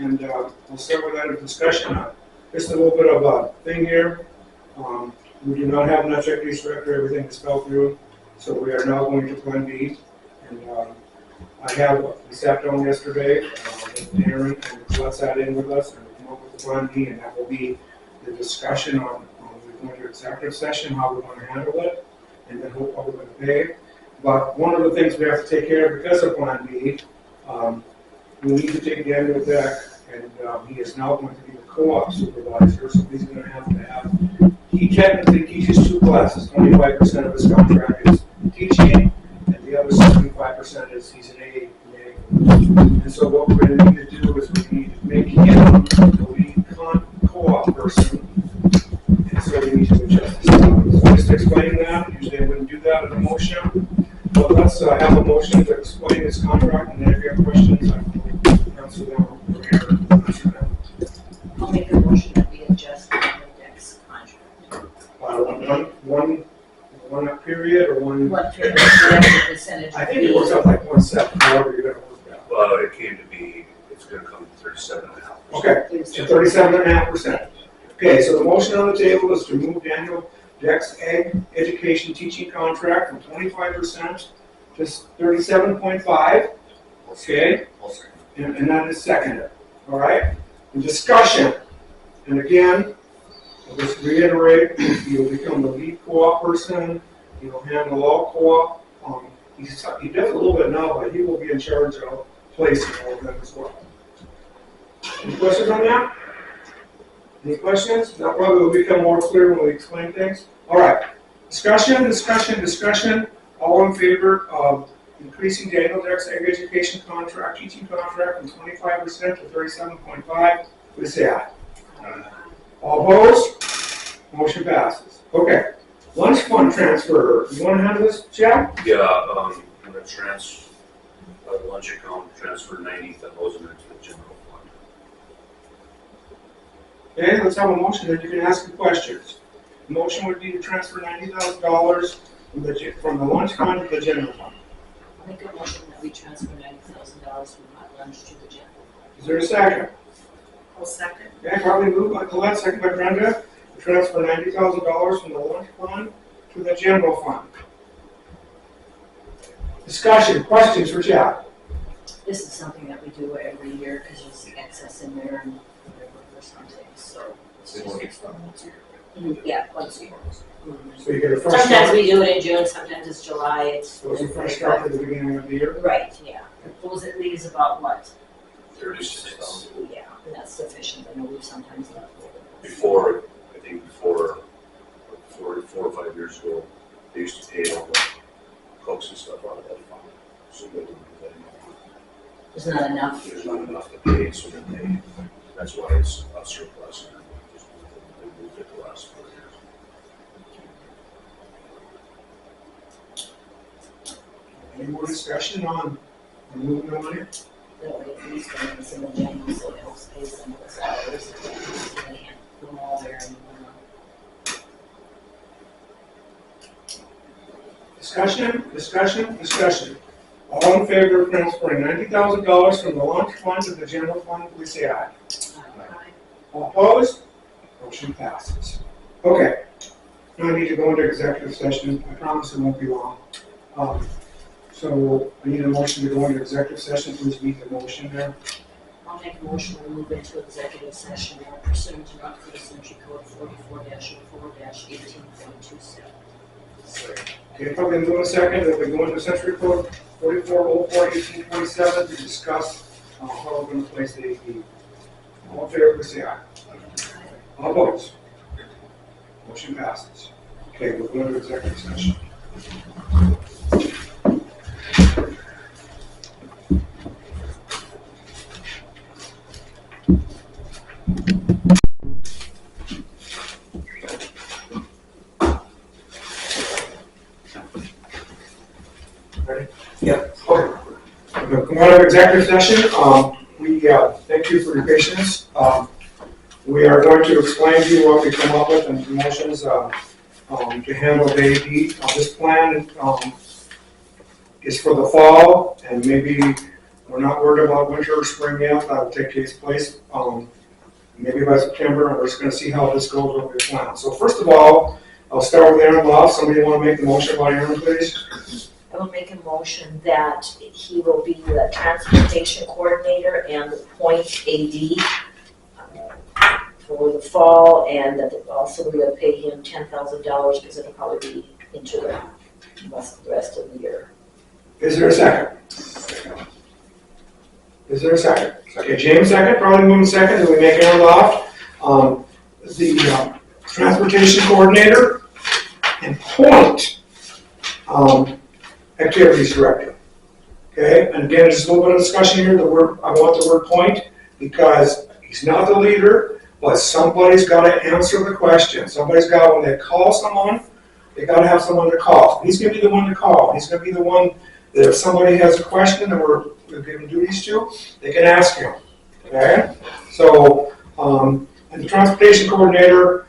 and we'll start with that discussion. Just a little bit of a thing here. We do not have an executive director, everything is fell through, so we are now going to Plan B. And we sat down yesterday with Aaron and Colette sat in with us and we came up with the Plan B, and that will be the discussion on we're going to executive session, how we're going to handle it, and then what we're going to pay. But one of the things we have to take care of because of Plan B, we need to take Daniel back, and he is now going to be the co-op supervisor, so he's going to have, he technically teaches 2 classes, 25% of his contract is teaching, and the other 75% is he's an AA. And so what we're going to need to do is we need to make him the lead co-op person, and so we need to adjust this. So just explaining that, usually I wouldn't do that in a motion, but let's have a motion to explain this contract, and then if you have questions, I will answer them or Aaron will answer them. I'll make a motion that we adjust the index contract. One period or one? What period, the percentage? I think it works out like 1 second, however you're going to work that. Well, it came to be, it's going to come to 37.5%. Okay, so 37.5%. Okay, so the motion on the table is to move Daniel Deck's Ag Education teaching contract from 25% to 37.5. Okay, and that is seconded. All right, and discussion. And again, I'll just reiterate, you'll become the lead co-op person, you'll handle all co-op. He does a little bit now, but he will be in charge of placing all of them as well. Any questions on that? Any questions? That probably will become more clear when we explain things. All right, discussion. All in favor of increasing Daniel Deck's Ag Education contract, teaching contract from 25% to 37.5, please say aye. All opposed? Motion passes. Okay. Lunch fund transfer. You want to handle this, Jack? Yeah, I'm going to transfer the lunch account, transfer 90,000 into the general fund. Okay, let's have a motion, then you can ask the questions. The motion would be to transfer $90,000 from the lunch fund to the general fund. I'll make a motion that we transfer $90,000 from hot lunch to the general fund. Is there a second? I'll second. Okay, probably moved by Colette, second by Brenda, to transfer $90,000 from the lunch fund to the general fund. Discussion, questions for Jack? This is something that we do every year because there's excess in there and whatever for some things, so. Yeah, once a year. So you get a fresh Sometimes start. we do it in June, sometimes it's July, So it's a fresh start at the beginning of the year. Right, yeah. It leaves about what? 36,000. Yeah, and that's sufficient. I know we've sometimes left over. Before 4 or 5 years ago, they used to pay all the cooks and stuff out of that fund. So they didn't do that anymore. There's not enough. There's not enough to pay, so then that's why it's a surplus. They moved it the last 4 years. Any more discussion on moving the money? That way at least when it's in the general, so it helps pay some of the salaries. They can't put them all there anymore. Discussion. All in favor of transferring $90,000 from the lunch fund to the general fund, please say aye. All opposed? Motion passes. Okay. Now I need to go into executive session. I promise it won't be long. So I need a motion to go into executive session. Please read the motion there. I'll make a motion to move into executive session pursuant to North Dakota Century Code 44-04-18.27. Okay, probably in a second, if we go into Century Code 44-04-18.27 to discuss how we're going to place the AD. All in favor, please say aye. All opposed? Motion passes. Okay, we'll go into executive session. Ready? Yeah. Okay. We'll come out of executive session. We thank you for your patience. We are going to explain to you what we come up with and promotions to handle the AD. This plan is for the fall, and maybe We're not worried about winter or spring yet, that will take its place, maybe by September, and we're just gonna see how this goes over the plan. So first of all, I'll start with Aaron Loff. Somebody wanna make the motion about Aaron, please? I will make a motion that he will be the transportation coordinator and the point AD for the fall, and that also we will pay him $10,000 because it'll probably be into the rest of the year. Is there a second? Is there a second? Okay, James second, probably moving second, then we make Aaron Loft the transportation coordinator and point activities director. Okay, and again, just a little bit of discussion here. I want the word point because he's not the leader, but somebody's got to answer the question. Somebody's got, when they call someone, they got to have someone to call. He's going to be the one to call. He's going to be the one that if somebody has a question that we're giving duties to, they can ask him. Okay, so and the transportation coordinator,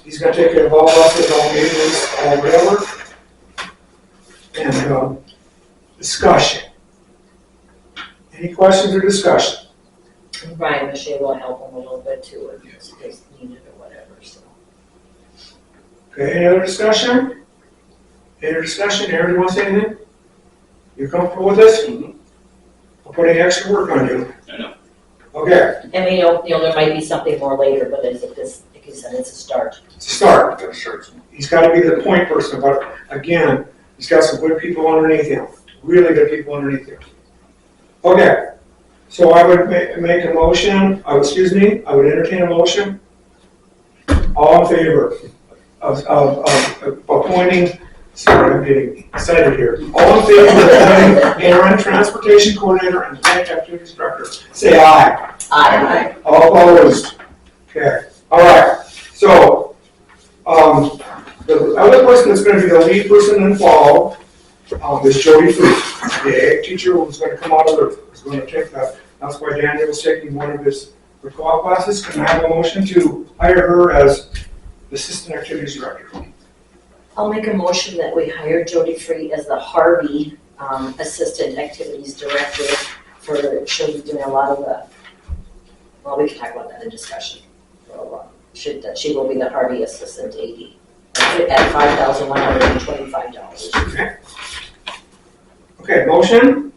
he's going to take care of all buses, all maintenance, all whatever. And discussion. Any questions or discussion? And Brian Muscha will help him a little bit too, if it's needed or whatever, so. Okay, any other discussion? Any other discussion? Aaron, you want to say anything? You comfortable with this? Mm-hmm. I'm putting extra work on you. I know. Okay, And we know, there might be something more later, but it's this, like you said, it's a start. it's a start. That shirt's He's got to be the point person, but again, he's got some good people underneath him. Really good people underneath him. Okay, so I would make a motion, I would entertain a motion. All in favor of appointing, sorry, I'm getting excited here. All in favor of appointing Aaron, transportation coordinator and plant activities director, say aye. Aye. All opposed? Okay, all right. So, the other person that's going to be the lead person involved is Jody Free. The ag teacher who's going to come out of is going to take that. That's why Daniel's taking one of his co-op classes. Can I have a motion to hire her as the assistant activities director? I'll make a motion that we hire Jody Free as the Harvey Assistant Activities Director she'll be doing a lot of the, well, we can talk about that in discussion. She will be the Harvey Assistant AD at $5,125. Okay. Okay, motion.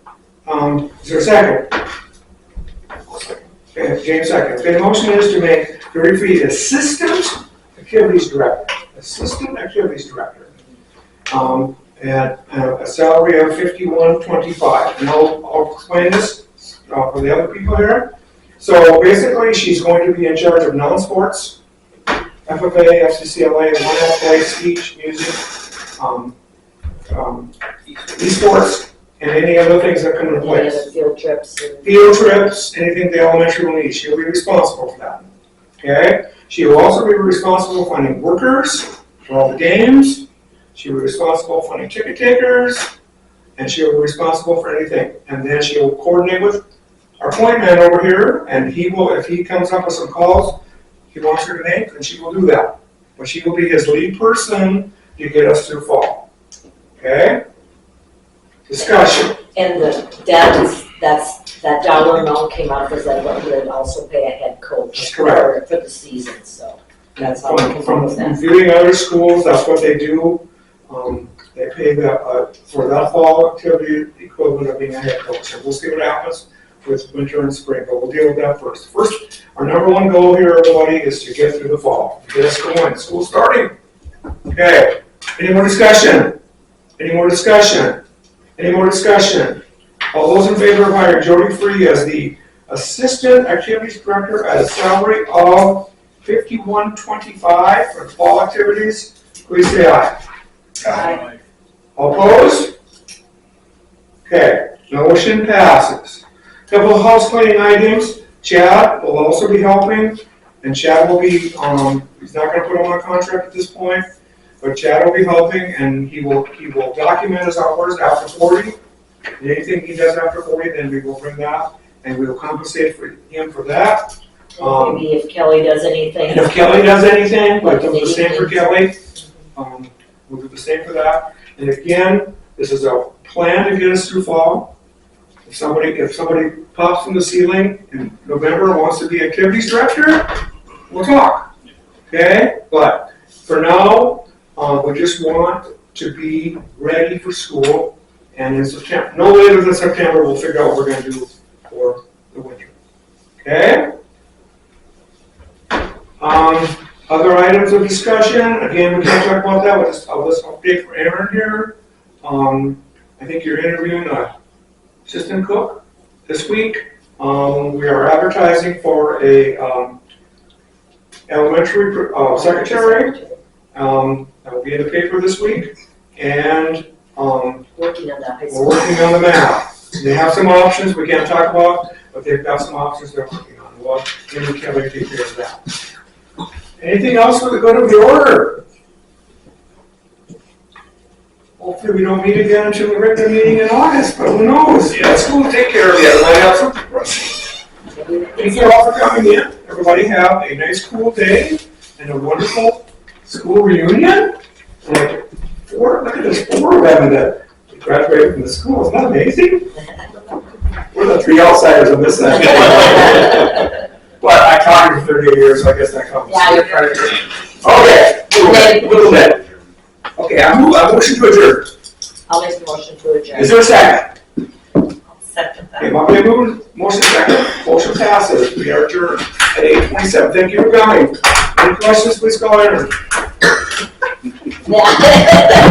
Is there a second? Okay, James second. Okay, the motion is to make Jody Free the assistant activities director. Assistant activities director. At a salary of $51.25. And I'll explain this for the other people here. So basically, she's going to be in charge of non-sports, FFA, FCCLA, one-play, speech, music, esports, and any other things that come into Any place. other field trips. Field trips, anything the elementary will need, she'll be responsible for that. Okay? She will also be responsible for finding workers for all the games. She will be responsible for finding ticket takers, and she will be responsible for anything. And then she will coordinate with our point man over here, and he will, if he comes up with some calls he wants her to make, then she will do that. But she will be his lead person to get us through fall. Okay? Discussion. And that dollar amount came out because that would also pay a head coach. That's correct. For the season, so that's how we can From propose that. viewing other schools, that's what they do. They pay for that fall activity the equivalent of being a head coach. And we'll see what happens with winter and spring, but we'll deal with that first. First, our number one goal here, everybody, is to get through the fall. Get us going. School starting. Okay. Any more discussion? Any more discussion? Any more discussion? All those in favor of hiring Jody Free as the Assistant Activities Director at a salary of $51.25 for fall activities, please say aye. Aye. All opposed? Okay, motion passes. Couple of house cleaning items. Chad will also be helping, and Chad will be, he's not going to put him on a contract at this point, but Chad will be helping, and he will document his hours after 40. And anything he does after 40, then we will bring that, and we will compensate for him for that. Maybe if Kelly does anything. And if Kelly does anything, like do the same for Kelly, we'll do the same for that. And again, this is a plan to get us through fall. If somebody pops from the ceiling in November and wants to be activities director, we'll talk, okay? But for now, we just want to be ready for school, and in September, no later than September, we'll figure out what we're gonna do for the winter, okay? Other items of discussion, again, we can't talk about that, I'll just update for Aaron here. I think you're interviewing a assistant cook this week. We are advertising for a elementary secretary. That will be in the paper this week. And Working on the high we're school. working on the math. They have some options we can't talk about, but they've got some options they're working on. Well, maybe Kelly take care of that. Anything else for the good of the order? Hopefully we don't meet again until the regular meeting in August, but who knows? Yeah, school will take care of you. I might have something for us. Thank you all for coming in. Everybody have a nice, cool day and a wonderful school reunion. Like look at this 4 of them that graduated from the school. Isn't that amazing? We're the 3 outsiders on this side. But I taught you for 38 years, so I guess that counts. Yeah, you're correct. Okay, a little bit. Okay, I motion to adjourn. I'll make the motion to adjourn. Is there a second? Second Okay, my moving, motion second. Motion passes. We are adjourned at 8:27. Thank you for coming. Any questions, please call Aaron. Yeah.